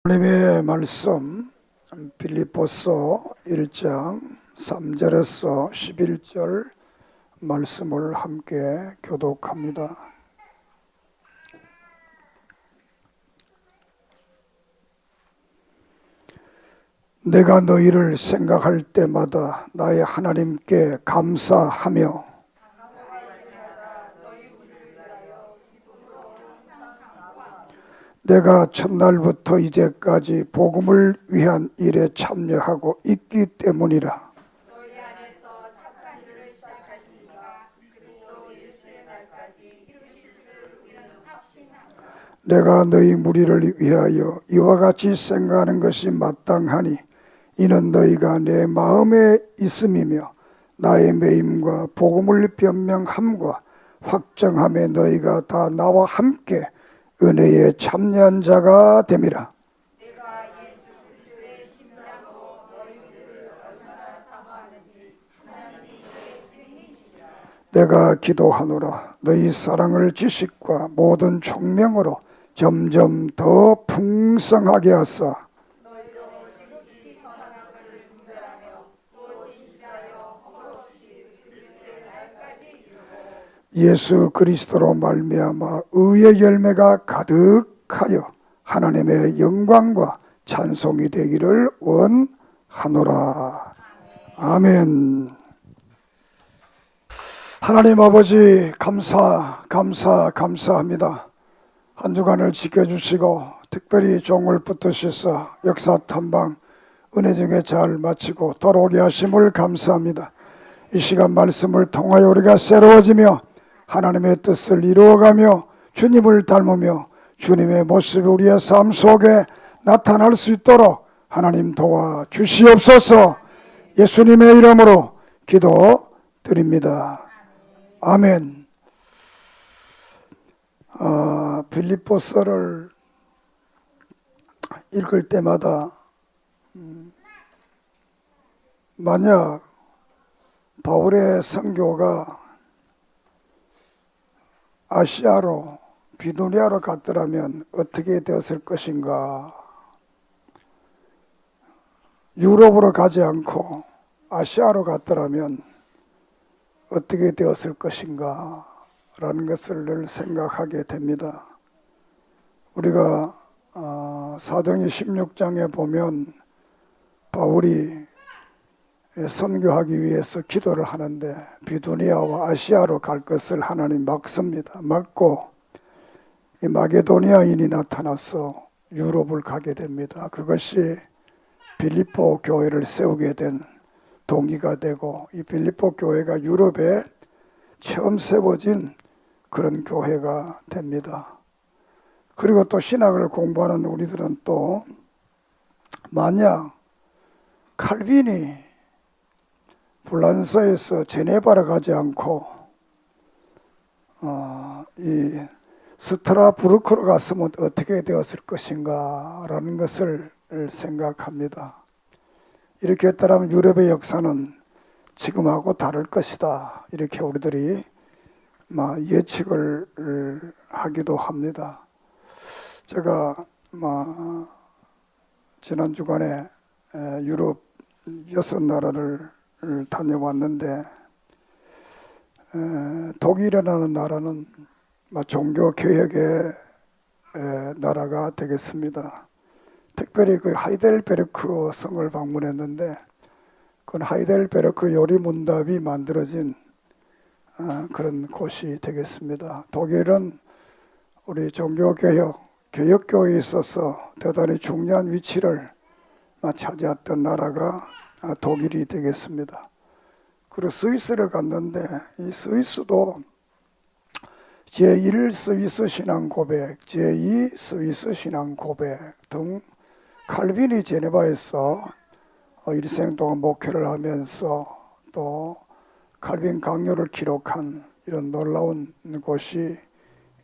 하나님의 말씀 빌립보서 1장 3절에서 11절 말씀을 함께 교독합니다. 내가 너희를 생각할 때마다 나의 하나님께 감사하며 내가 첫날부터 이제까지 복음을 위한 일에 참여하고 있기 때문이라. 너희 안에서 착한 일을 시작하시니가 그리스도 예수의 날까지 이루실 줄 우리는 확신하노라. 내가 너희 무리를 위하여 이와 같이 생각하는 것이 마땅하니 이는 너희가 내 마음에 있음이며 나의 매임과 복음을 변명함과 확정함에 너희가 다 나와 함께 은혜에 참여한 자가 됨이라. 내가 예수 그리스도의 심장으로 너희들을 얼마나 사모하는지 하나님이 내 증인이시라. 내가 기도하노라. 너희 사랑을 지식과 모든 총명으로 점점 더 풍성하게 하사 너희로 지극히 선한 것을 분별하며 또 진실하여 허물없이 그리스도의 날까지 이루고 예수 그리스도로 말미암아 의의 열매가 가득하여 하나님의 영광과 찬송이 되기를 원하노라. 아멘. 하나님 아버지 감사합니다. 한 주간을 지켜주시고 특별히 종을 붙드셔서 역사 탐방 은혜 중에 잘 마치고 돌아오게 하심을 감사합니다. 이 시간 말씀을 통하여 우리가 새로워지며 하나님의 뜻을 이루어가며 주님을 닮으며 주님의 모습이 우리의 삶 속에 나타날 수 있도록 하나님 도와주시옵소서. 예수님의 이름으로 기도드립니다. 아멘. 빌립보서를 읽을 때마다 만약 바울의 선교가 아시아로 비두니아로 갔더라면 어떻게 되었을 것인가. 유럽으로 가지 않고 아시아로 갔더라면 어떻게 되었을 것인가 라는 것을 늘 생각하게 됩니다. 우리가 사도행전 16장에 보면 바울이 선교하기 위해서 기도를 하는데 비두니아와 아시아로 갈 것을 하나님 막습니다. 막고 이 마게도니아인이 나타나서 유럽을 가게 됩니다. 그것이 빌립보 교회를 세우게 된 동기가 되고 이 빌립보 교회가 유럽에 처음 세워진 그런 교회가 됩니다. 그리고 또 신학을 공부하는 우리들은 또 만약 칼빈이 불란서에서 제네바로 가지 않고 이 스트라부르크로 갔으면 어떻게 되었을 것인가 라는 것을 생각합니다. 이렇게 했더라면 유럽의 역사는 지금하고 다를 것이다. 이렇게 우리들이 예측을 하기도 합니다. 제가 지난 주간에 유럽 6나라를 다녀왔는데 독일이라는 나라는 종교 개혁의 나라가 되겠습니다. 특별히 그 하이델베르크 성을 방문했는데 그건 하이델베르크 요리문답이 만들어진 그런 곳이 되겠습니다. 독일은 우리 종교개혁, 개혁교회에 있어서 대단히 중요한 위치를 차지했던 나라가 독일이 되겠습니다. 그리고 스위스를 갔는데 이 스위스도 제1 스위스 신앙 고백, 제2 스위스 신앙 고백 등 칼빈이 제네바에서 일생 동안 목회를 하면서 또 칼빈 강요를 기록한 이런 놀라운 곳이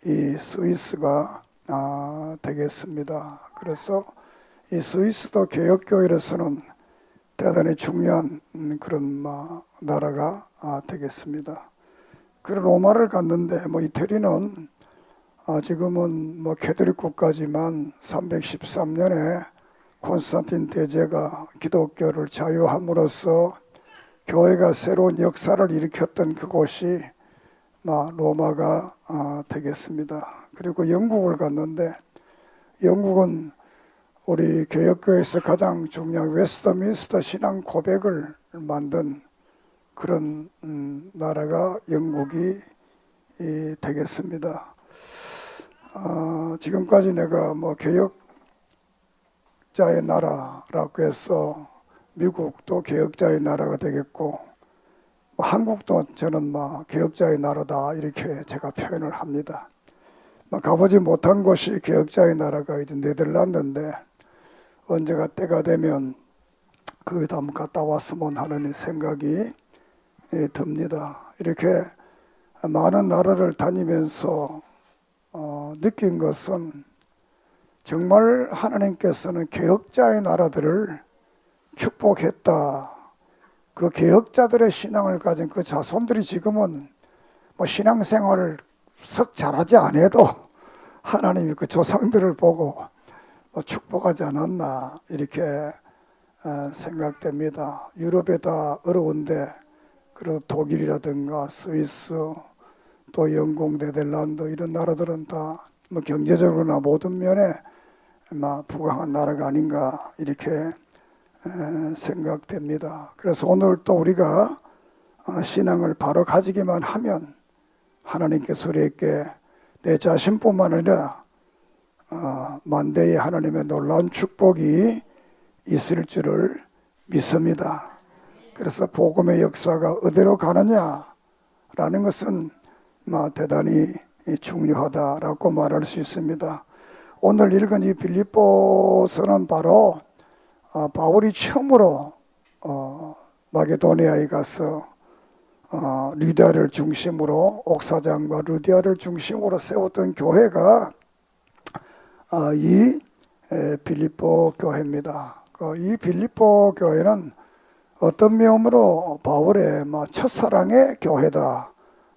이 스위스가 되겠습니다. 그래서 이 스위스도 개혁교회로서는 대단히 중요한 그런 나라가 되겠습니다. 그런 로마를 갔는데 이태리는 지금은 뭐 캐톨릭 국가지만 313년에 콘스탄틴 대제가 기독교를 자유함으로써 교회가 새로운 역사를 일으켰던 그곳이 로마가 되겠습니다. 그리고 영국을 갔는데 영국은 우리 개혁교회에서 가장 중요한 웨스트민스터 신앙 고백을 만든 그런 나라가 영국이 되겠습니다. 지금까지 내가 뭐 개혁자의 나라라고 해서 미국도 개혁자의 나라가 되겠고 한국도 저는 개혁자의 나라다 이렇게 제가 표현을 합니다. 가보지 못한 곳이 개혁자의 나라가 이제 네덜란드인데 언제가 때가 되면 거기다 한번 갔다 왔으면 하는 생각이 듭니다. 이렇게 많은 나라를 다니면서 느낀 것은 정말 하나님께서는 개혁자의 나라들을 축복했다. 그 개혁자들의 신앙을 가진 그 자손들이 지금은 신앙생활을 썩 잘하지 않아도 하나님이 그 조상들을 보고 축복하지 않았나 이렇게 생각됩니다. 유럽에 다 어려운데 그리고 독일이라든가 스위스 또 영국, 네덜란드 이런 나라들은 다 경제적으로나 모든 면에 부강한 나라가 아닌가 이렇게 생각됩니다. 그래서 오늘 또 우리가 신앙을 바로 가지기만 하면 하나님께서 우리에게 내 자신뿐만 아니라 만대의 하나님의 놀라운 축복이 있을 줄을 믿습니다. 그래서 복음의 역사가 어디로 가느냐라는 것은 대단히 중요하다라고 말할 수 있습니다. 오늘 읽은 이 빌립보서는 바로 바울이 처음으로 마게도니아에 가서 루디아를 중심으로 옥사장과 루디아를 중심으로 세웠던 교회가 이 빌립보 교회입니다. 이 빌립보 교회는 어떤 면으로 바울의 첫사랑의 교회다.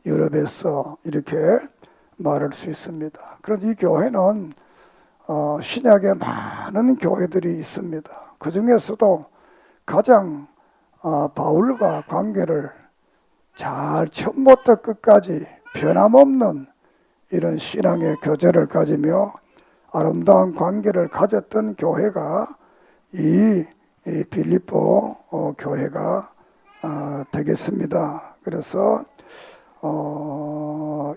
유럽에서 이렇게 말할 수 있습니다. 그런데 이 교회는 신약에 많은 교회들이 있습니다. 그 중에서도 가장 바울과 관계를 잘 처음부터 끝까지 변함없는 이런 신앙의 교제를 가지며 아름다운 관계를 가졌던 교회가 이 빌립보 교회가 되겠습니다. 그래서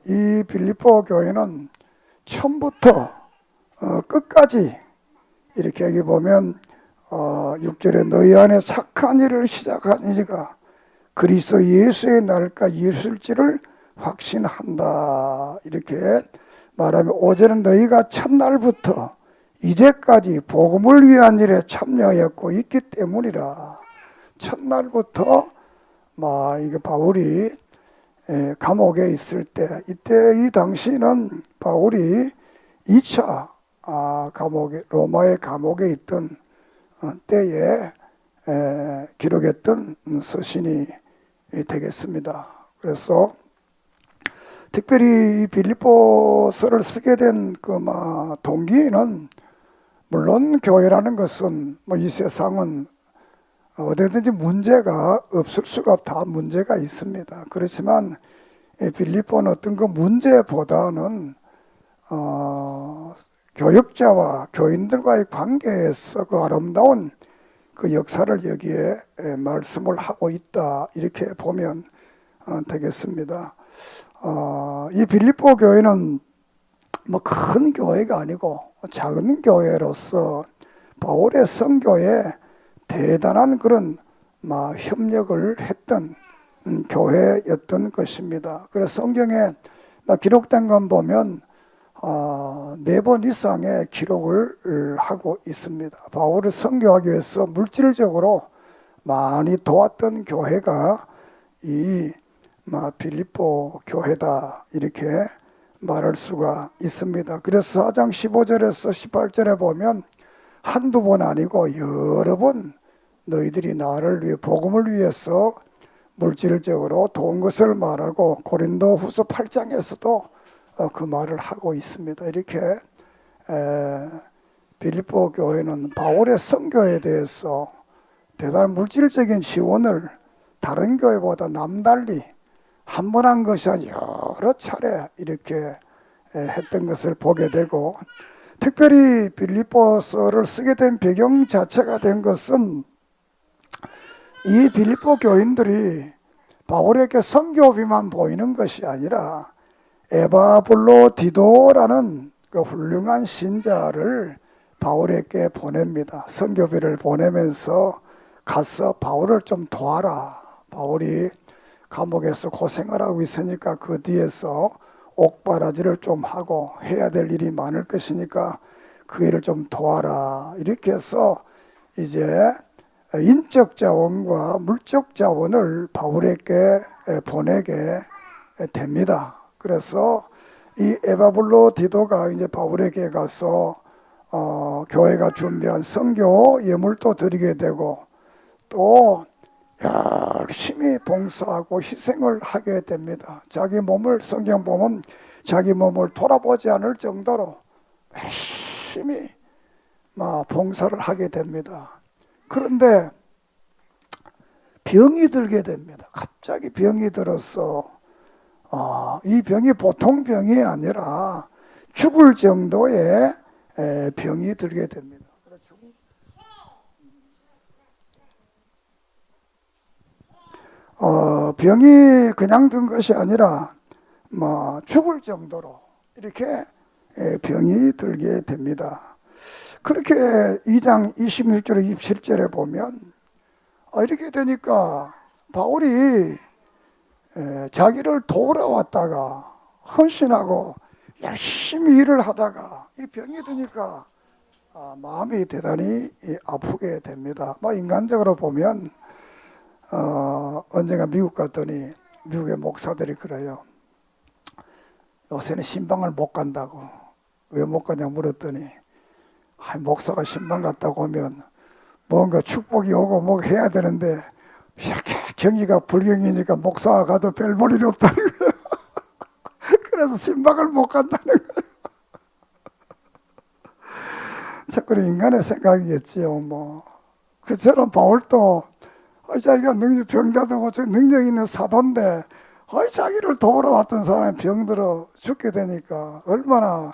이 빌립보 교회는 처음부터 끝까지 이렇게 여기 보면 6절에 너희 안에 착한 일을 시작한 이가 그리스도 예수의 날까지 이룰지를 확신한다 이렇게 말하면 5절은 너희가 첫날부터 이제까지 복음을 위한 일에 참여하였고 있기 때문이라. 첫날부터 이게 바울이 감옥에 있을 때 이때 이 당시는 바울이 2차 감옥에 로마의 감옥에 있던 때에 기록했던 서신이 되겠습니다. 그래서 특별히 이 빌립보서를 쓰게 된 그 동기는 물론 교회라는 것은 이 세상은 어디든지 문제가 없을 수가 다 문제가 있습니다. 그렇지만 빌립보는 어떤 그 문제보다는 교역자와 교인들과의 관계에서 그 아름다운 그 역사를 여기에 말씀을 하고 있다 이렇게 보면 되겠습니다. 이 빌립보 교회는 큰 교회가 아니고 작은 교회로서 바울의 선교에 대단한 그런 협력을 했던 교회였던 것입니다. 그래서 성경에 기록된 건 보면 4번 이상의 기록을 하고 있습니다. 바울을 선교하기 위해서 물질적으로 많이 도왔던 교회가 이 빌립보 교회다 이렇게 말할 수가 있습니다. 그래서 4장 15절에서 18절에 보면 한두 번 아니고 여러 번 너희들이 나를 위해 복음을 위해서 물질적으로 도운 것을 말하고 고린도 후서 8장에서도 그 말을 하고 있습니다. 이렇게 빌립보 교회는 바울의 선교에 대해서 대단한 물질적인 지원을 다른 교회보다 남달리 한 번 한 것이 아니라 여러 차례 이렇게 했던 것을 보게 되고, 특별히 빌립보서를 쓰게 된 배경 자체가 된 것은 이 빌립보 교인들이 바울에게 선교비만 보이는 것이 아니라 에바블로디도라는 그 훌륭한 신자를 바울에게 보냅니다. 선교비를 보내면서 가서 바울을 좀 도와라. 바울이 감옥에서 고생을 하고 있으니까 그 뒤에서 옥바라지를 좀 하고 해야 될 일이 많을 것이니까 그 일을 좀 도와라. 이렇게 해서 이제 인적 자원과 물적 자원을 바울에게 보내게 됩니다. 그래서 이 에바블로디도가 이제 바울에게 가서 교회가 준비한 선교 예물도 드리게 되고 또 열심히 봉사하고 희생을 하게 됩니다. 자기 몸을, 성경 보면 자기 몸을 돌아보지 않을 정도로 열심히 봉사를 하게 됩니다. 그런데 병이 들게 됩니다. 갑자기 병이 들어서 이 병이 보통 병이 아니라 죽을 정도의 병이 들게 됩니다. 병이 그냥 든 것이 아니라 죽을 정도로 이렇게 병이 들게 됩니다. 그렇게 2장 26절에 27절에 보면 이렇게 되니까 바울이 자기를 도우러 왔다가 헌신하고 열심히 일을 하다가 이 병이 드니까 마음이 대단히 아프게 됩니다. 인간적으로 보면 언젠가 미국 갔더니 미국의 목사들이 그래요. 요새는 신방을 못 간다고. 왜 못 가냐 물었더니 목사가 신방 갔다고 하면 뭔가 축복이 오고 뭐 해야 되는데 이렇게 경기가 불경이니까 목사가 가도 별 볼일이 없다는 거예요. 그래서 신방을 못 간다는 거예요. 자꾸 인간의 생각이겠지요. 그처럼 바울도 자기가 병자도 능력 있는 사도인데 자기를 도우러 왔던 사람이 병들어 죽게 되니까 얼마나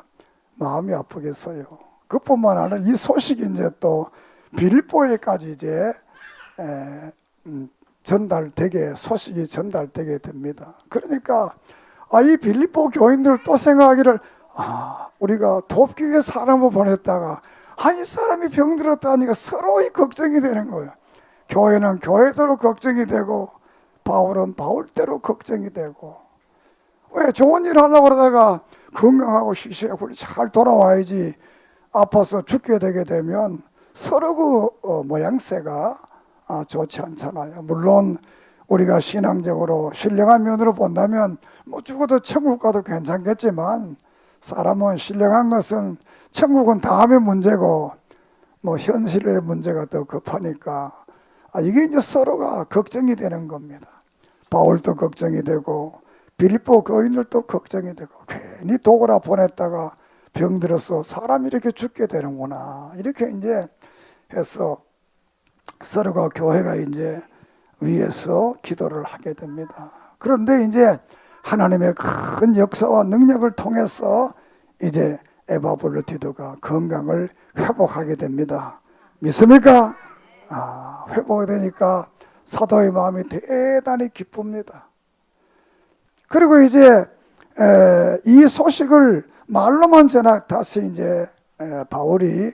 마음이 아프겠어요. 그뿐만 아니라 이 소식이 이제 또 빌립보에까지 이제 소식이 전달되게 됩니다. 그러니까 이 빌립보 교인들 또 생각하기를 우리가 돕기 위해 사람을 보냈다가 이 사람이 병들었다니까 서로의 걱정이 되는 거예요. 교회는 교회대로 걱정이 되고 바울은 바울대로 걱정이 되고, 왜 좋은 일 하려고 그러다가 건강하고 시시하고 잘 돌아와야지 아파서 죽게 되게 되면 서로 그 모양새가 좋지 않잖아요. 물론 우리가 신앙적으로 신령한 면으로 본다면 죽어도 천국 가도 괜찮겠지만 사람은 신령한 것은 천국은 다음의 문제고 현실의 문제가 더 급하니까 이게 이제 서로가 걱정이 되는 겁니다. 바울도 걱정이 되고 빌립보 교인들도 걱정이 되고 괜히 도구라 보냈다가 병들어서 사람이 이렇게 죽게 되는구나 이렇게 이제 해서 서로가 교회가 이제 위에서 기도를 하게 됩니다. 그런데 이제 하나님의 큰 역사와 능력을 통해서 이제 에바블로디도가 건강을 회복하게 됩니다. 믿습니까? 회복이 되니까 사도의 마음이 대단히 기쁩니다. 그리고 이제 이 소식을 말로만 전하 다시 이제 바울이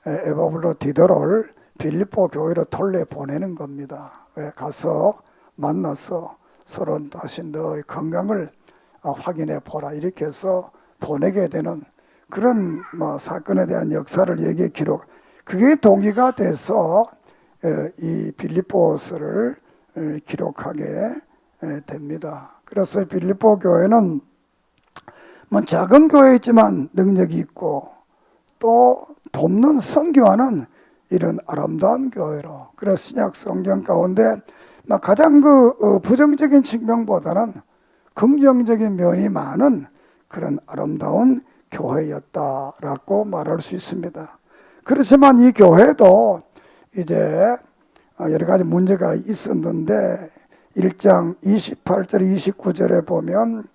에바블로디도를 빌립보 교회로 돌려 보내는 겁니다. 가서 만나서 서로 다시 너의 건강을 확인해 보라 이렇게 해서 보내게 되는 그런 사건에 대한 역사를 여기에 기록. 그게 동기가 돼서 이 빌립보서를 기록하게 됩니다. 그래서 빌립보 교회는 작은 교회이지만 능력이 있고 또 돕는 선교하는 이런 아름다운 교회로. 그래서 신약 성경 가운데 가장 부정적인 측면보다는 긍정적인 면이 많은 그런 아름다운 교회였다라고 말할 수 있습니다. 그렇지만 이 교회도 이제 여러 가지 문제가 있었는데 1장 28절 29절에 보면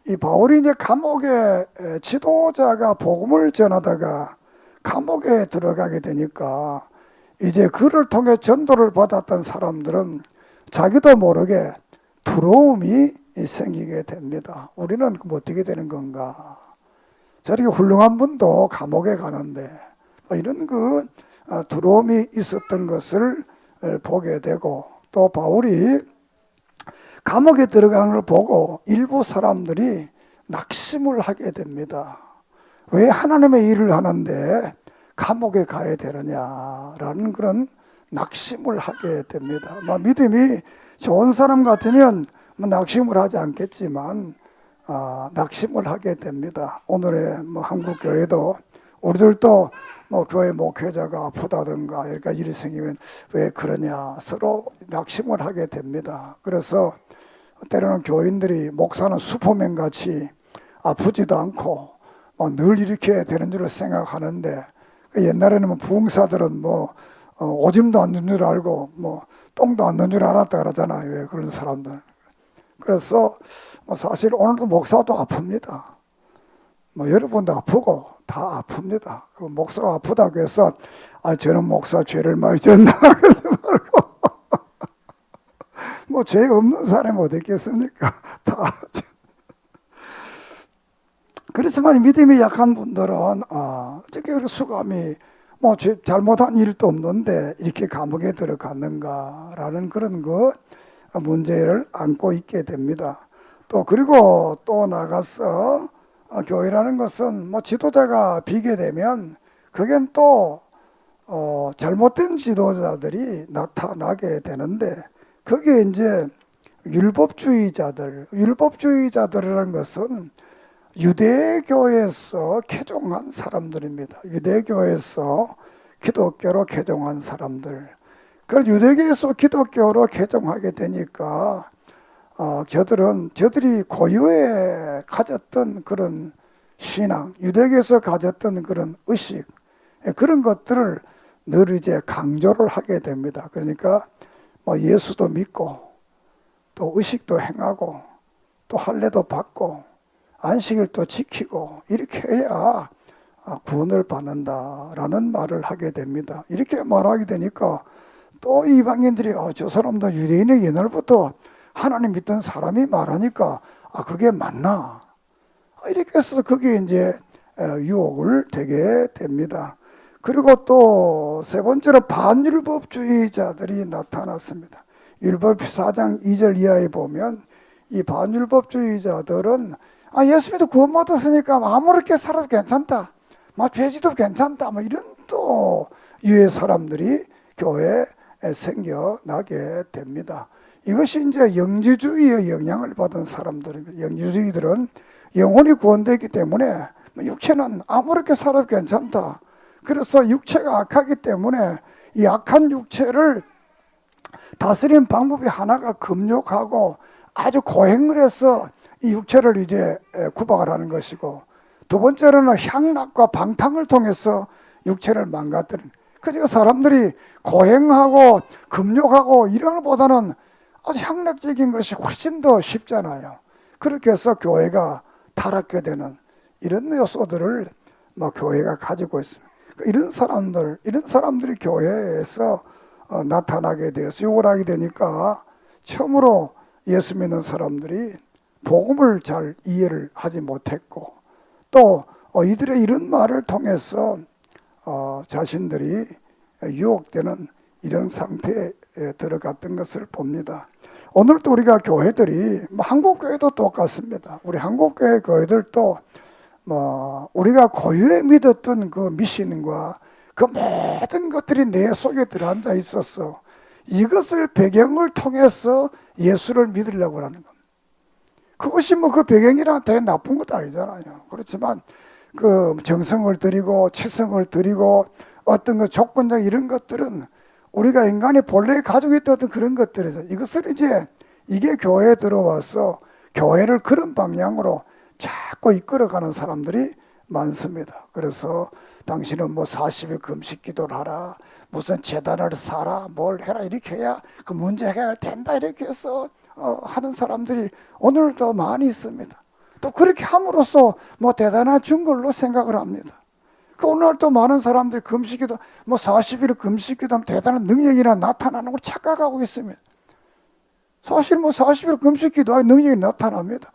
이 바울이 이제 감옥에 지도자가 복음을 전하다가 감옥에 들어가게 되니까 이제 그를 통해 전도를 받았던 사람들은 자기도 모르게 두려움이 생기게 됩니다. 우리는 어떻게 되는 건가? 저렇게 훌륭한 분도 감옥에 가는데 이런 두려움이 있었던 것을 보게 되고, 또 바울이 감옥에 들어가는 걸 보고 일부 사람들이 낙심을 하게 됩니다. 왜 하나님의 일을 하는데 감옥에 가야 되느냐라는 그런 낙심을 하게 됩니다. 믿음이 좋은 사람 같으면 낙심을 하지 않겠지만 낙심을 하게 됩니다. 오늘의 한국 교회도 우리들도 교회 목회자가 아프다든가 그러니까 일이 생기면 왜 그러냐 서로 낙심을 하게 됩니다. 그래서 때로는 교인들이 목사는 슈퍼맨 같이 아프지도 않고 늘 이렇게 되는 줄 생각하는데, 옛날에는 부흥사들은 오줌도 안 넣는 줄 알고 똥도 안 넣는 줄 알았다 그러잖아요. 왜 그런 사람들. 그래서 사실 오늘도 목사도 아픕니다. 여러분도 아프고 다 아픕니다. 그 목사가 아프다고 해서 저는 목사 죄를 많이 졌나 그러지 말고 죄 없는 사람이 어디 있겠습니까? 다. 그렇지만 믿음이 약한 분들은 어떻게 수감이 잘못한 일도 없는데 이렇게 감옥에 들어갔는가라는 그런 문제를 안고 있게 됩니다. 또 그리고 또 나가서 교회라는 것은 지도자가 비게 되면 그겐 또 잘못된 지도자들이 나타나게 되는데, 그게 이제 율법주의자들이라는 것은 유대교에서 개종한 사람들입니다. 유대교에서 기독교로 개종한 사람들. 그 유대교에서 기독교로 개종하게 되니까 저들이 고유에 가졌던 그런 신앙, 유대교에서 가졌던 그런 의식, 그런 것들을 늘 이제 강조를 하게 됩니다. 그러니까 예수도 믿고 또 의식도 행하고 또 할례도 받고 안식일 또 지키고 이렇게 해야 구원을 받는다라는 말을 하게 됩니다. 이렇게 말하게 되니까 또 이방인들이 저 사람도 유대인의 옛날부터 하나님 믿던 사람이 말하니까 그게 맞나? 이렇게 해서 그게 이제 유혹을 되게 됩니다. 그리고 또 세 번째로 반율법주의자들이 나타났습니다. 율법 4장 2절 이하에 보면 이 반율법주의자들은 예수 믿어 구원 받았으니까 아무렇게 살아도 괜찮다, 죄지도 괜찮다, 이런 또 유의 사람들이 교회에 생겨나게 됩니다. 이것이 이제 영지주의의 영향을 받은 사람들입니다. 영지주의들은 영혼이 구원되기 때문에 육체는 아무렇게 살아도 괜찮다. 그래서 육체가 악하기 때문에 이 악한 육체를 다스리는 방법이 하나가 금욕하고 아주 고행을 해서 이 육체를 이제 구박을 하는 것이고, 두 번째로는 향락과 방탕을 통해서 육체를 망가뜨리는. 그래서 사람들이 고행하고 금욕하고 이런 것보다는 아주 향락적인 것이 훨씬 더 쉽잖아요. 그렇게 해서 교회가 타락하게 되는 이런 요소들을 교회가 가지고 있습니다. 이런 사람들이 교회에서 나타나게 되어서 욕을 하게 되니까 처음으로 예수 믿는 사람들이 복음을 잘 이해를 하지 못했고, 또 이들의 이런 말을 통해서 자신들이 유혹되는 이런 상태에 들어갔던 것을 봅니다. 오늘도 우리가 교회들이 한국 교회도 똑같습니다. 우리 한국 교회들도 우리가 고유에 믿었던 그 미신과 그 모든 것들이 내 속에 들어앉아 있어서 이것을 배경을 통해서 예수를 믿으려고 하는 겁니다. 그것이 그 배경이랑 되게 나쁜 것도 아니잖아요. 그렇지만 그 정성을 들이고 치성을 들이고 어떤 조건적 이런 것들은 우리가 인간이 본래 가지고 있던 그런 것들이죠. 이것을 이제 이게 교회에 들어와서 교회를 그런 방향으로 자꾸 이끌어가는 사람들이 많습니다. 그래서 당신은 뭐 40일 금식 기도를 하라, 무슨 재단을 사라, 뭘 해라, 이렇게 해야 그 문제 해결 된다, 이렇게 해서 하는 사람들이 오늘도 많이 있습니다. 또 그렇게 함으로써 뭐 대단한 증거로 생각을 합니다. 그 오늘 또 많은 사람들이 금식기도 뭐 40일 금식기도 하면 대단한 능력이나 나타나는 걸 착각하고 있습니다. 사실 뭐 40일 금식기도 능력이 나타납니다.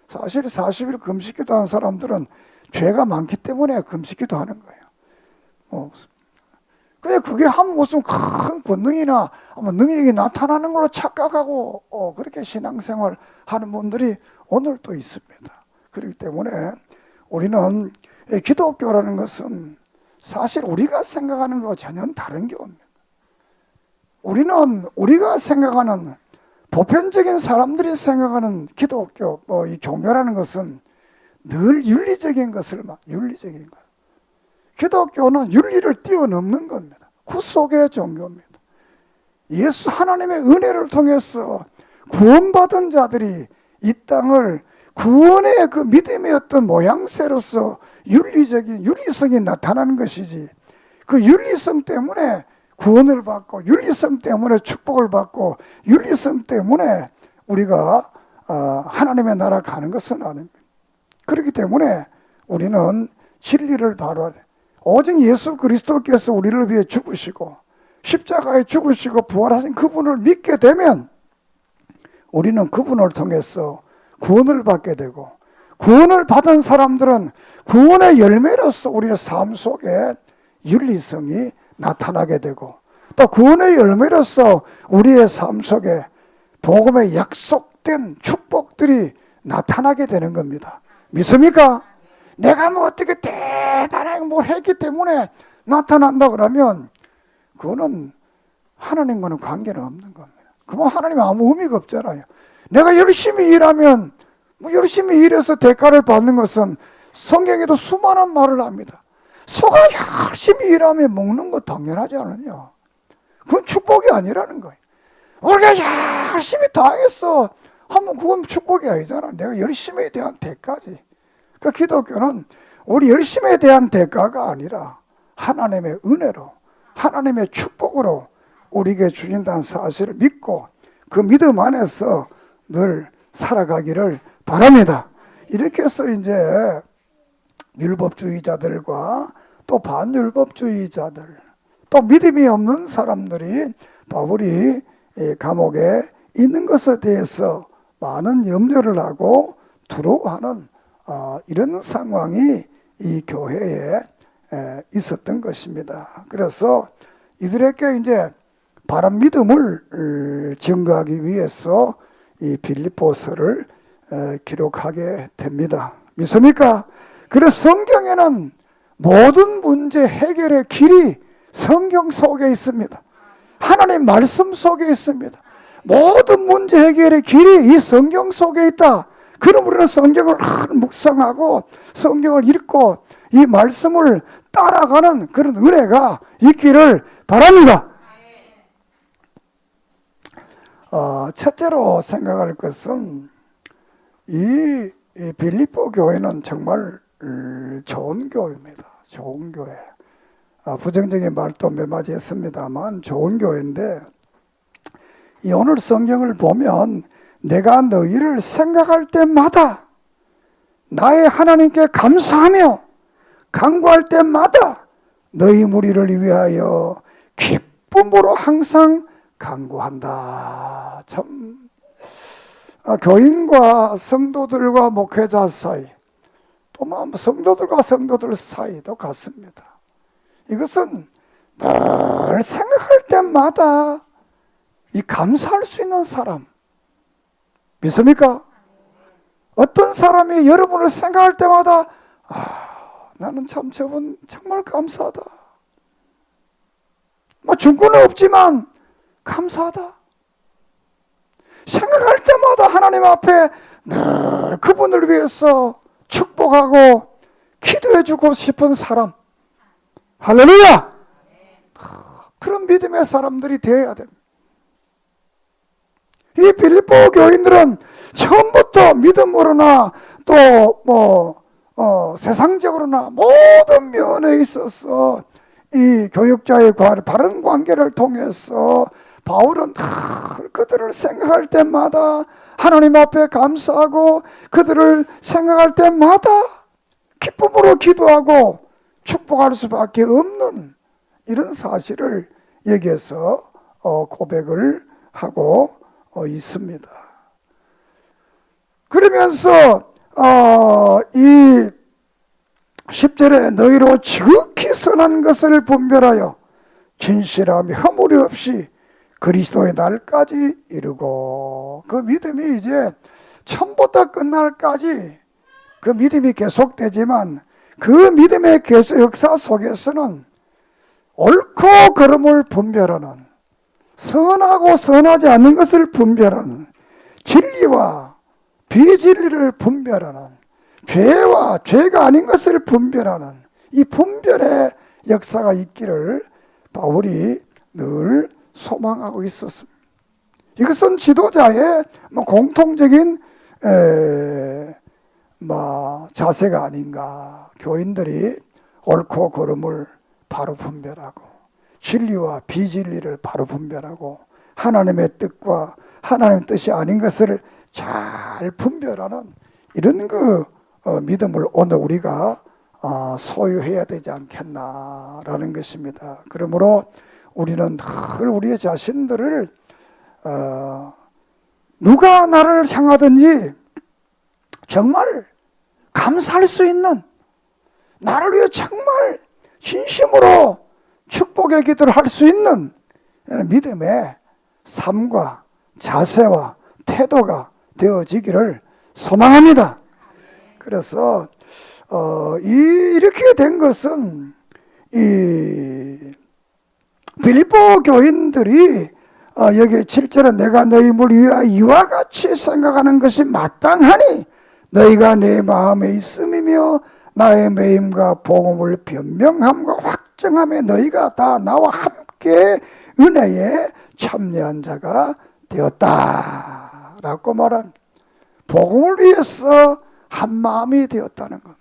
사실 40일 금식기도 하는 사람들은 죄가 많기 때문에 금식기도 하는 거예요. 그냥 그게 하면 무슨 큰 권능이나 능력이 나타나는 걸로 착각하고 그렇게 신앙생활 하는 분들이 오늘 또 있습니다. 그렇기 때문에 우리는 기독교라는 것은 사실 우리가 생각하는 것과 전혀 다른 교입니다. 우리는 우리가 생각하는 보편적인 사람들이 생각하는 기독교, 이 종교라는 것은 늘 윤리적인 것을 윤리적인 것. 기독교는 윤리를 뛰어넘는 겁니다. 그 속의 종교입니다. 예수 하나님의 은혜를 통해서 구원받은 자들이 이 땅을 구원의 그 믿음의 어떤 모양새로서 윤리성이 나타나는 것이지, 그 윤리성 때문에 구원을 받고 윤리성 때문에 축복을 받고 윤리성 때문에 우리가 하나님의 나라 가는 것은 아닙니다. 그렇기 때문에 우리는 진리를 바로 오직 예수 그리스도께서 우리를 위해 죽으시고 십자가에 죽으시고 부활하신 그분을 믿게 되면 우리는 그분을 통해서 구원을 받게 되고, 구원을 받은 사람들은 구원의 열매로서 우리의 삶 속에 윤리성이 나타나게 되고, 또 구원의 열매로서 우리의 삶 속에 복음의 약속된 축복들이 나타나게 되는 겁니다. 믿습니까? 내가 뭐 어떻게 대단하게 뭘 했기 때문에 나타난다 그러면 그거는 하나님과는 관계는 없는 겁니다. 그건 하나님은 아무 의미가 없잖아요. 내가 열심히 일하면 열심히 일해서 대가를 받는 것은 성경에도 수많은 말을 합니다. 소가 열심히 일하면 먹는 거 당연하지 않느냐. 그건 축복이 아니라는 거예요. 우리가 열심히 다 했어 하면 그건 축복이 아니잖아. 내가 열심에 대한 대가지. 그러니까 기독교는 우리 열심에 대한 대가가 아니라 하나님의 은혜로, 하나님의 축복으로 우리에게 주신다는 사실을 믿고 그 믿음 안에서 늘 살아가기를 바랍니다. 이렇게 해서 이제 율법주의자들과 또 반율법주의자들, 또 믿음이 없는 사람들이 바울이 감옥에 있는 것에 대해서 많은 염려를 하고 두려워하는 이런 상황이 이 교회에 있었던 것입니다. 그래서 이들에게 이제 바른 믿음을 증거하기 위해서 이 빌립보서를 기록하게 됩니다. 믿습니까? 그래서 성경에는 모든 문제 해결의 길이 성경 속에 있습니다. 하나님 말씀 속에 있습니다. 모든 문제 해결의 길이 이 성경 속에 있다. 그럼 우리는 성경을 묵상하고 성경을 읽고 이 말씀을 따라가는 그런 은혜가 있기를 바랍니다. 첫째로 생각할 것은 이 빌립보 교회는 정말 좋은 교회입니다. 좋은 교회. 부정적인 말도 몇 마디 했습니다만 좋은 교회인데, 이 오늘 성경을 보면 내가 너희를 생각할 때마다 나의 하나님께 감사하며 간구할 때마다 너희 무리를 위하여 기쁨으로 항상 간구한다. 참 교인과 성도들과 목회자 사이, 또 성도들과 성도들 사이도 같습니다. 이것은 늘 생각할 때마다 이 감사할 수 있는 사람, 믿습니까? 어떤 사람이 여러분을 생각할 때마다 나는 참 저분 정말 감사하다. 증거는 없지만 감사하다. 생각할 때마다 하나님 앞에 늘 그분을 위해서 축복하고 기도해주고 싶은 사람. 할렐루야! 그런 믿음의 사람들이 되어야 됩니다. 이 빌립보 교인들은 처음부터 믿음으로나 또 세상적으로나 모든 면에 있어서 이 교육자의 바른 관계를 통해서 바울은 그들을 생각할 때마다 하나님 앞에 감사하고 그들을 생각할 때마다 기쁨으로 기도하고 축복할 수밖에 없는 이런 사실을 여기에서 고백을 하고 있습니다. 그러면서 이 10절에 너희로 지극히 선한 것을 분별하여 진실함이 허물이 없이 그리스도의 날까지 이루고, 그 믿음이 이제 처음부터 끝날까지 그 믿음이 계속되지만 그 믿음의 계속 역사 속에서는 옳고 그름을 분별하는, 선하고 선하지 않는 것을 분별하는, 진리와 비진리를 분별하는, 죄와 죄가 아닌 것을 분별하는 이 분별의 역사가 있기를 바울이 늘 소망하고 있었습니다. 이것은 지도자의 공통적인 자세가 아닌가. 교인들이 옳고 그름을 바로 분별하고 진리와 비진리를 바로 분별하고 하나님의 뜻과 하나님의 뜻이 아닌 것을 잘 분별하는 이런 믿음을 오늘 우리가 소유해야 되지 않겠나라는 것입니다. 그러므로 우리는 늘 우리의 자신들을 누가 나를 향하든지 정말 감사할 수 있는, 나를 위해 정말 진심으로 축복의 기도를 할 수 있는 믿음의 삶과 자세와 태도가 되어지기를 소망합니다. 그래서 이렇게 된 것은 이 빌립보 교인들이 여기 7절에 내가 너희 물 위하여 이와 같이 생각하는 것이 마땅하니 너희가 내 마음에 있음이며 나의 매임과 복음을 변명함과 확정함에 너희가 다 나와 함께 은혜에 참여한 자가 되었다라고 말한, 복음을 위해서 한 마음이 되었다는 것.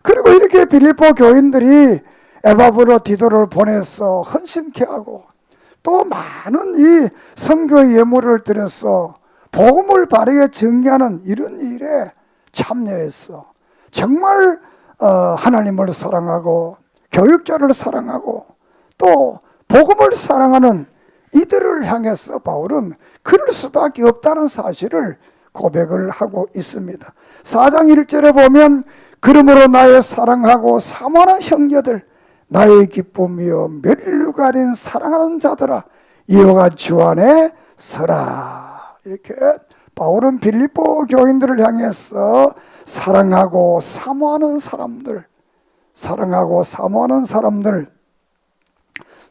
그리고 이렇게 빌립보 교인들이 에바브로 디도를 보내서 헌신케 하고 또 많은 이 선교의 예물을 드려서 복음을 바르게 전개하는 이런 일에 참여해서 정말 하나님을 사랑하고 교육자를 사랑하고 또 복음을 사랑하는 이들을 향해서 바울은 그럴 수밖에 없다는 사실을 고백을 하고 있습니다. 4장 1절에 보면 그러므로 나의 사랑하고 사모하는 형제들, 나의 기쁨이여 멸류관인 사랑하는 자들아, 이와 주 안에 서라. 이렇게 바울은 빌립보 교인들을 향해서 사랑하고 사모하는 사람들,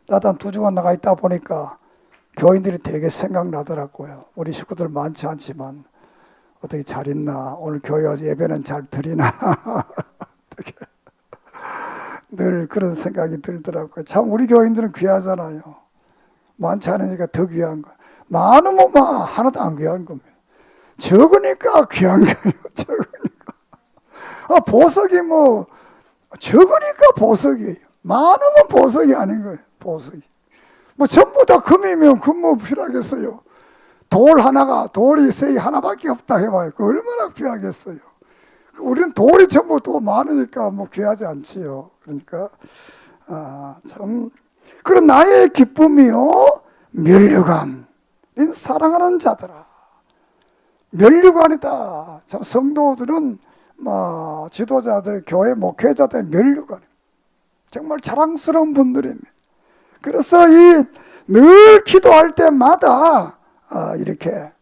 나도 한 2주간 나가 있다 보니까 교인들이 되게 생각나더라고요. 우리 식구들 많지 않지만 어떻게 잘 있나, 오늘 교회 와서 예배는 잘 드리나 어떻게 늘 그런 생각이 들더라고요. 참 우리 교인들은 귀하잖아요. 많지 않으니까 더 귀한 거, 많으면 하나도 안 귀한 겁니다. 적으니까 귀한 거예요. 적으니까 보석이 적으니까 보석이에요. 많으면 보석이 아닌 거예요. 보석이 전부 다 금이면 금 필요하겠어요. 돌이 쇠이 하나밖에 없다 해봐요. 그 얼마나 귀하겠어요. 우리는 돌이 전부 또 많으니까 귀하지 않지요. 그러니까 참 그런 나의 기쁨이요 멸류관, 사랑하는 자들아. 멸류관이다. 참 성도들은 지도자들, 교회 목회자들 멸류관, 정말 자랑스러운 분들입니다. 그래서 늘 기도할 때마다 이렇게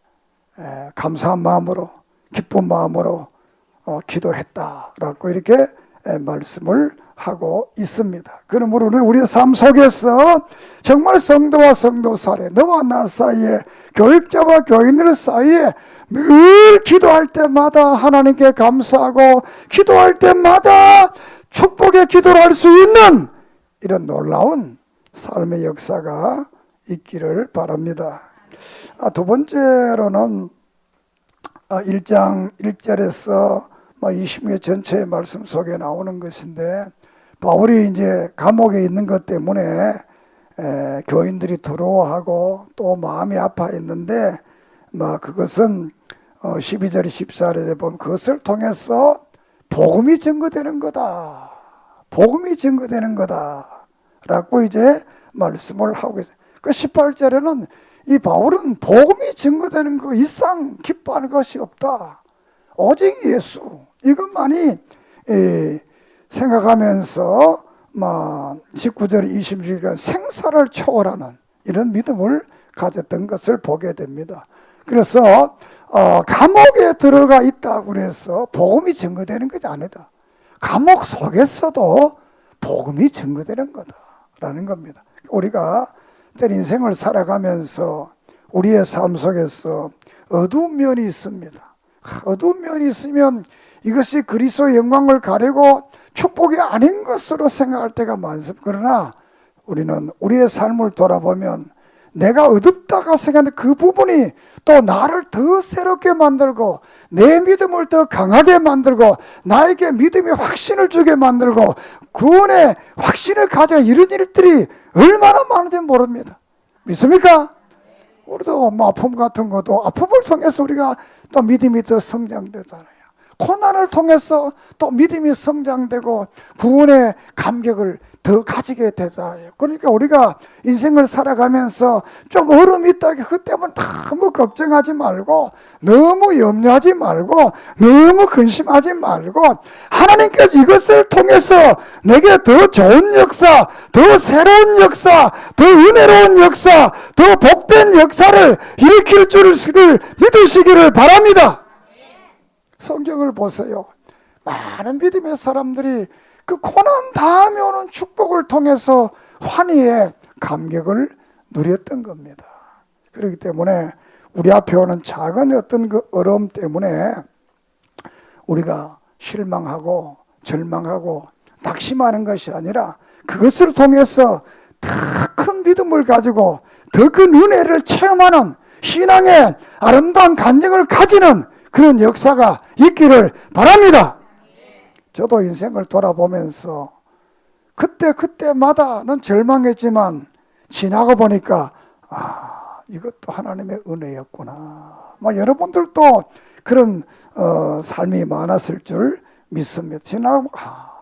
감사한 마음으로, 기쁜 마음으로 기도했다라고 이렇게 말씀을 하고 있습니다. 그러므로 우리의 삶 속에서 정말 성도와 성도 사이에, 너와 나 사이에, 교육자와 교인들 사이에 늘 기도할 때마다 하나님께 감사하고 기도할 때마다 축복의 기도를 할 수 있는 이런 놀라운 삶의 역사가 있기를 바랍니다. 두 번째로는 1장 1절에서 20개 전체의 말씀 속에 나오는 것인데, 바울이 이제 감옥에 있는 것 때문에 교인들이 두려워하고 또 마음이 아파했는데, 그것은 12절 14절에 보면 그것을 통해서 복음이 증거되는 거다. 복음이 증거되는 거다. 라고 이제 말씀을 하고 있어요. 그 18절에는 이 바울은 복음이 증거되는 것 이상 기뻐하는 것이 없다. 오직 예수. 이것만이 생각하면서 19절 26절 생사를 초월하는 이런 믿음을 가졌던 것을 보게 됩니다. 그래서 감옥에 들어가 있다고 해서 복음이 증거되는 것이 아니다. 감옥 속에서도 복음이 증거되는 거다라는 겁니다. 우리가 인생을 살아가면서 우리의 삶 속에서 어두운 면이 있습니다. 어두운 면이 있으면 이것이 그리스도의 영광을 가리고 축복이 아닌 것으로 생각할 때가 많습니다. 그러나 우리는 우리의 삶을 돌아보면 내가 어둡다가 생각하는 그 부분이 또 나를 더 새롭게 만들고 내 믿음을 더 강하게 만들고 나에게 믿음의 확신을 주게 만들고 구원의 확신을 가져 이런 일들이 얼마나 많은지 모릅니다. 믿습니까? 우리도 아픔 같은 것도 아픔을 통해서 우리가 또 믿음이 더 성장되잖아요. 고난을 통해서 또 믿음이 성장되고 구원의 감격을 더 가지게 되잖아요. 그러니까 우리가 인생을 살아가면서 좀 어려움이 있다, 그 때문에 너무 걱정하지 말고 너무 염려하지 말고 너무 근심하지 말고 하나님께서 이것을 통해서 내게 더 좋은 역사, 더 새로운 역사, 더 은혜로운 역사, 더 복된 역사를 일으킬 줄을 믿으시기를 바랍니다. 성경을 보세요. 많은 믿음의 사람들이 그 고난 다음에 오는 축복을 통해서 환희의 감격을 누렸던 겁니다. 그렇기 때문에 우리 앞에 오는 작은 어떤 그 어려움 때문에 우리가 실망하고 절망하고 낙심하는 것이 아니라 그것을 통해서 더 큰 믿음을 가지고 더 큰 은혜를 체험하는 신앙의 아름다운 간증을 가지는 그런 역사가 있기를 바랍니다. 저도 인생을 돌아보면서 그때마다는 절망했지만 지나고 보니까 이것도 하나님의 은혜였구나. 여러분들도 그런 삶이 많았을 줄 믿습니다. 지나고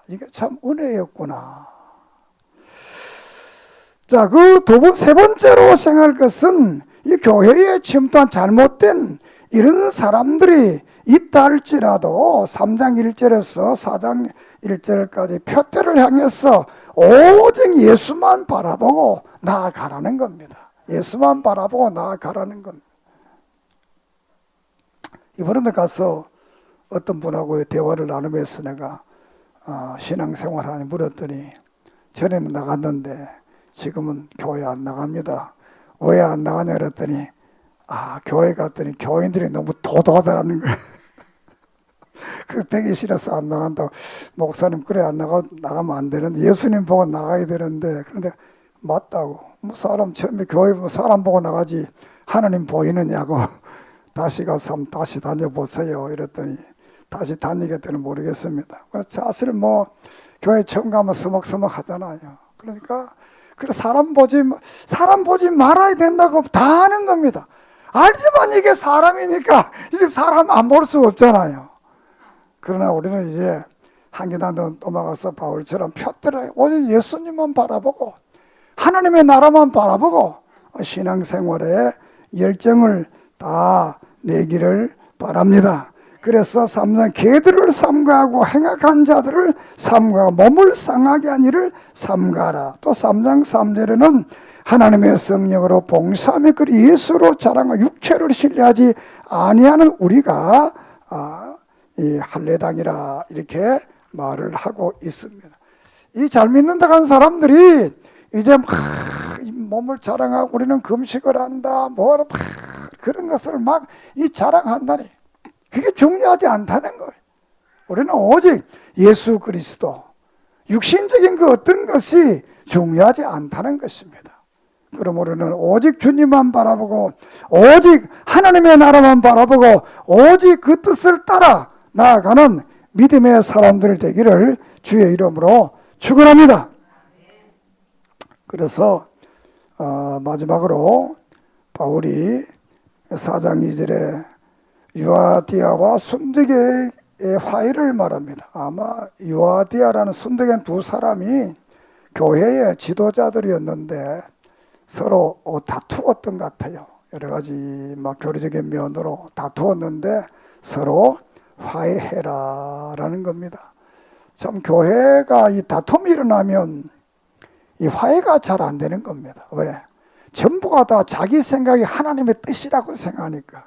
이게 참 은혜였구나. 자, 세 번째로 생각할 것은 이 교회에 침투한 잘못된 이런 사람들이 있다 할지라도 3장 1절에서 4장 1절까지 표대를 향해서 오직 예수만 바라보고 나아가라는 겁니다. 예수만 바라보고 나아가라는 겁니다. 이번에 가서 어떤 분하고 대화를 나누면서 내가 신앙생활 물었더니 전에는 나갔는데 지금은 교회 안 나갑니다. 왜 안 나가냐 그랬더니 교회 갔더니 교인들이 너무 도도하다라는 거예요. 그 배기 싫어서 안 나간다고. 목사님 그래 안 나가면 안 되는데 예수님 보고 나가야 되는데, 그런데 맞다고. 사람 처음에 교회 사람 보고 나가지 하나님 보이느냐고. 다시 가서 한번 다시 다녀보세요 이랬더니 다시 다니겠다는 모르겠습니다. 사실 교회 처음 가면 서먹서먹 하잖아요. 그러니까 사람 보지 말아야 된다고 다 하는 겁니다. 알지만 이게 사람이니까 이게 사람 안 볼 수 없잖아요. 그러나 우리는 이제 한계단도 넘어가서 바울처럼 표대로 오직 예수님만 바라보고 하나님의 나라만 바라보고 신앙생활에 열정을 다 내기를 바랍니다. 그래서 3장 개들을 삼가하고 행악한 자들을 삼가하고 몸을 상하게 한 일을 삼가하라. 또 3장 3절에는 하나님의 성령으로 봉사하며 그 예수로 자랑하고 육체를 신뢰하지 아니하는 우리가 이 할례당이라 이렇게 말을 하고 있습니다. 이 잘 믿는다 한 사람들이 이제 몸을 자랑하고 우리는 금식을 한다 그런 것을 이 자랑한다니 그게 중요하지 않다는 거예요. 우리는 오직 예수 그리스도 육신적인 그 어떤 것이 중요하지 않다는 것입니다. 그러므로는 오직 주님만 바라보고 오직 하나님의 나라만 바라보고 오직 그 뜻을 따라 나아가는 믿음의 사람들 되기를 주의 이름으로 축원합니다. 그래서 마지막으로 바울이 4장 2절에 유아디아와 순득의 화해를 말합니다. 아마 유아디아라는 순득의 두 사람이 교회의 지도자들이었는데 서로 다투었던 것 같아요. 여러 가지 막 교리적인 면으로 다투었는데 서로 화해해라라는 겁니다. 참 교회가 이 다툼이 일어나면 이 화해가 잘 안 되는 겁니다. 왜? 전부가 다 자기 생각이 하나님의 뜻이라고 생각하니까.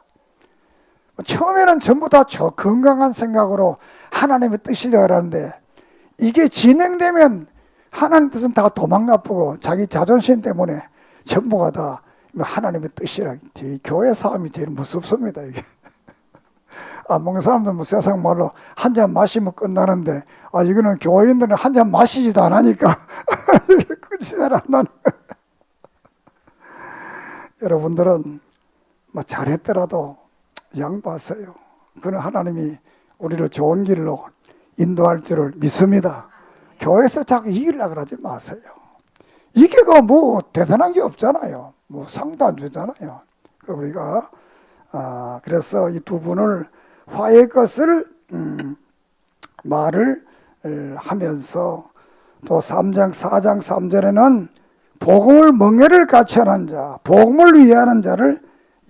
처음에는 전부 다 저 건강한 생각으로 하나님의 뜻이라고 하는데 이게 진행되면 하나님 뜻은 다 도망가쁘고 자기 자존심 때문에 전부가 다 하나님의 뜻이라. 교회 싸움이 제일 무섭습니다. 이게. 안 먹는 사람들은 뭐 세상 말로 한 잔 마시면 끝나는데 이거는 교회인들은 한 잔 마시지도 않으니까 끝이 잘 안 나는 거예요. 여러분들은 뭐 잘했더라도 양보하세요. 그는 하나님이 우리를 좋은 길로 인도할 줄을 믿습니다. 교회에서 자꾸 이기려고 그러지 마세요. 이게가 뭐 대단한 게 없잖아요. 뭐 상도 안 주잖아요. 우리가 그래서 이 두 분을 화해의 것을 말을 하면서 또 3장 4장 3절에는 복음을 멍에를 같이 하는 자, 복음을 위하는 자를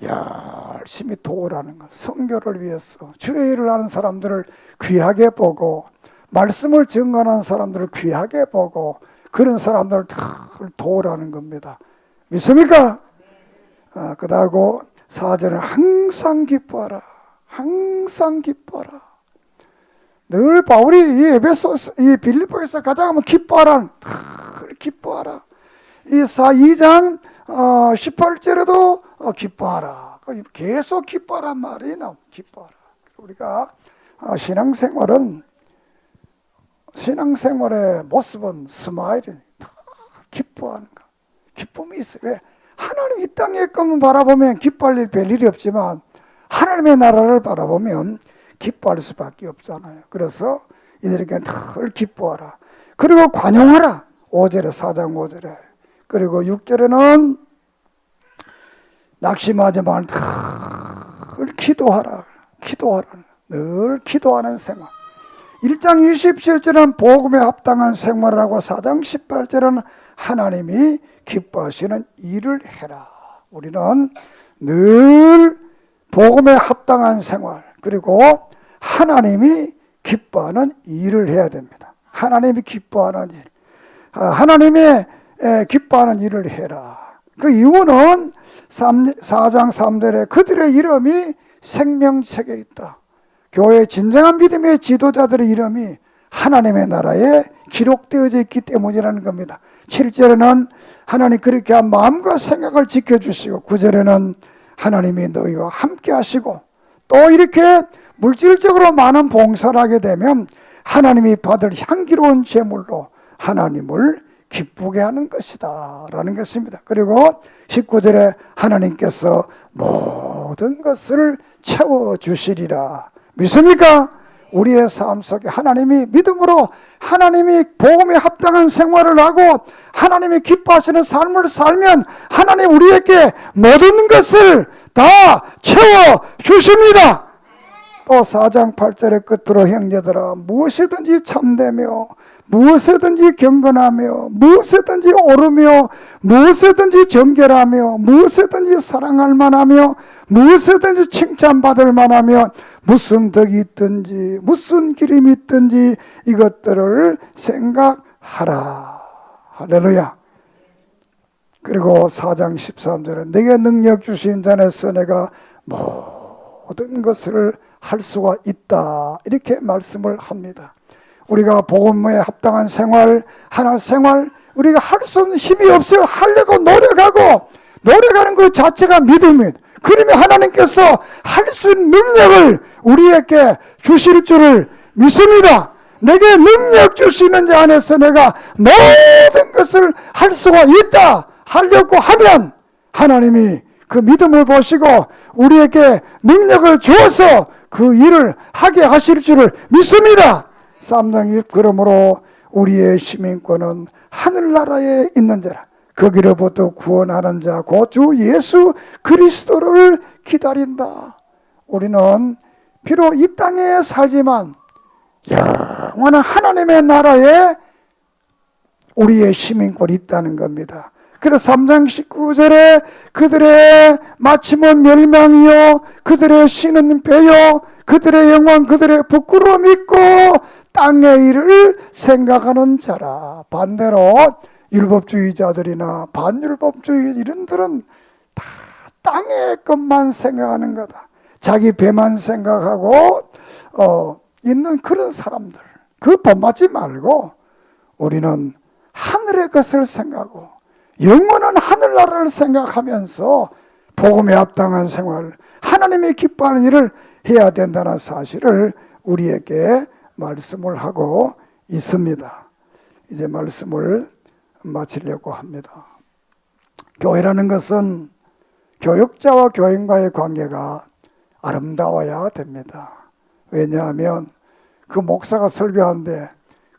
열심히 도우라는 것. 선교를 위해서 주의 일을 하는 사람들을 귀하게 보고 말씀을 증거하는 사람들을 귀하게 보고 그런 사람들을 다 도우라는 겁니다. 믿습니까? 그다고 4절은 항상 기뻐하라. 항상 기뻐하라. 늘 바울이 이 빌립보에서 가장 기뻐하라. 기뻐하라. 이 2장 18절에도 기뻐하라. 계속 기뻐하란 말이 나옵니다. 기뻐하라. 우리가 신앙생활의 모습은 스마일이 기뻐하는 거. 기쁨이 있어요. 왜? 하나님 이 땅의 것만 바라보면 기뻐할 일 별일이 없지만 하나님의 나라를 바라보면 기뻐할 수밖에 없잖아요. 그래서 이들에게 늘 기뻐하라. 그리고 관용하라. 5절에 4장 5절에 그리고 6절에는 낙심하지만 늘 기도하라. 기도하라. 늘 기도하는 생활. 1장 27절은 복음에 합당한 생활을 하고 4장 18절은 하나님이 기뻐하시는 일을 해라. 우리는 늘 복음에 합당한 생활 그리고 하나님이 기뻐하는 일을 해야 됩니다. 하나님이 기뻐하는 일. 하나님이 기뻐하는 일을 해라. 그 이유는 4장 3절에 그들의 이름이 생명책에 있다. 교회의 진정한 믿음의 지도자들의 이름이 하나님의 나라에 기록되어져 있기 때문이라는 겁니다. 7절에는 하나님 그렇게 한 마음과 생각을 지켜주시고 9절에는 하나님이 너희와 함께 하시고 또 이렇게 물질적으로 많은 봉사를 하게 되면 하나님이 받을 향기로운 제물로 하나님을 기쁘게 하는 것이다 라는 것입니다. 그리고 19절에 하나님께서 모든 것을 채워주시리라. 믿습니까? 우리의 삶 속에 하나님이 믿음으로 하나님이 복음에 합당한 생활을 하고 하나님이 기뻐하시는 삶을 살면 하나님 우리에게 모든 것을 다 채워주십니다. 또 4장 8절의 끝으로 형제들아 무엇이든지 참되며 무엇이든지 경건하며 무엇이든지 옳으며 무엇이든지 정결하며 무엇이든지 사랑할 만하며 무엇이든지 칭찬받을 만하며 무슨 덕이 있든지 무슨 기림이 있든지 이것들을 생각하라. 할렐루야. 그리고 4장 13절에 내게 능력 주신 자에서 내가 모든 것을 할 수가 있다. 이렇게 말씀을 합니다. 우리가 복음에 합당한 생활, 하나님 생활, 우리가 할 수 없는 힘이 없어요. 하려고 노력하는 것 자체가 믿음이에요. 그러면 하나님께서 할 수 있는 능력을 우리에게 주실 줄을 믿습니다. 내게 능력 주시는 자 안에서 내가 모든 것을 할 수가 있다. 하려고 하면 하나님이 그 믿음을 보시고 우리에게 능력을 주어서 그 일을 하게 하실 줄을 믿습니다. 쌈장님, 그러므로 우리의 시민권은 하늘나라에 있는 자라. 거기로부터 구원하는 자 곧 주 예수 그리스도를 기다린다. 우리는 비록 이 땅에 살지만 영원한 하나님의 나라에 우리의 시민권이 있다는 겁니다. 그래서 3장 19절에 그들의 마침은 멸망이요 그들의 신은 배요 그들의 영광 그들의 부끄러움 있고 땅의 일을 생각하는 자라. 반대로 율법주의자들이나 반율법주의 이런들은 다 땅의 것만 생각하는 거다. 자기 배만 생각하고 있는 그런 사람들, 그 본받지 말고 우리는 하늘의 것을 생각하고 영원한 하늘나라를 생각하면서 복음에 합당한 생활, 하나님이 기뻐하는 일을 해야 된다는 사실을 우리에게 말씀을 하고 있습니다. 이제 말씀을 마치려고 합니다. 교회라는 것은 교육자와 교인과의 관계가 아름다워야 됩니다. 왜냐하면 그 목사가 설교하는데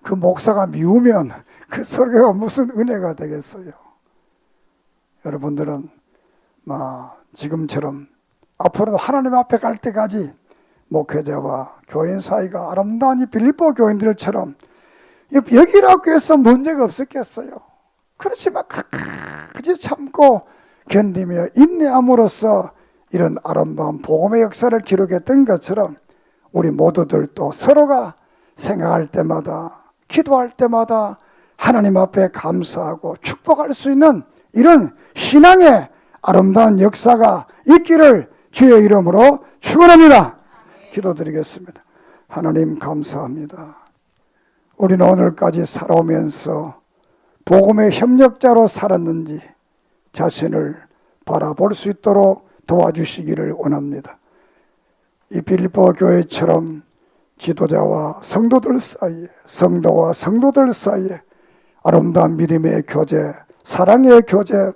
그 목사가 미우면 그 설교가 무슨 은혜가 되겠어요. 여러분들은 지금처럼 앞으로도 하나님 앞에 갈 때까지 목회자와 교인 사이가 아름다운 이 빌립보 교인들처럼 여기라고 해서 문제가 없었겠어요. 그렇지만 끝까지 참고 견디며 인내함으로써 이런 아름다운 복음의 역사를 기록했던 것처럼 우리 모두들도 서로가 생각할 때마다 기도할 때마다 하나님 앞에 감사하고 축복할 수 있는 이런 신앙의 아름다운 역사가 있기를 주의 이름으로 축원합니다. 기도드리겠습니다. 하나님 감사합니다. 우리는 오늘까지 살아오면서 복음의 협력자로 살았는지 자신을 바라볼 수 있도록 도와주시기를 원합니다. 이 빌립보 교회처럼 지도자와 성도들 사이에, 성도와 성도들 사이에 아름다운 믿음의 교제, 사랑의 교제,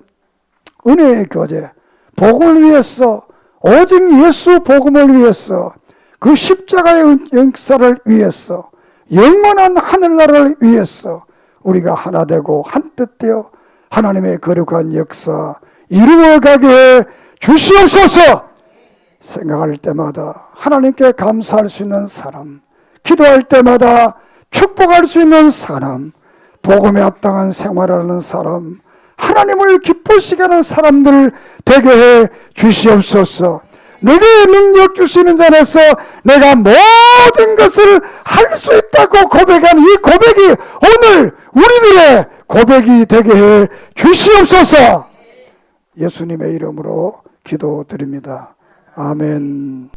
은혜의 교제, 복음을 위해서, 오직 예수 복음을 위해서, 그 십자가의 역사를 위해서, 영원한 하늘나라를 위해서 우리가 하나 되고 한뜻 되어 하나님의 거룩한 역사 이루어가게 해 주시옵소서. 생각할 때마다 하나님께 감사할 수 있는 사람, 기도할 때마다 축복할 수 있는 사람, 복음에 합당한 생활을 하는 사람, 하나님을 기쁘시게 하는 사람들 되게 해 주시옵소서. 내게 능력 주시는 자에서 내가 모든 것을 할 수 있다고 고백한 이 고백이 오늘 우리들의 고백이 되게 해 주시옵소서. 예수님의 이름으로 기도드립니다. 아멘.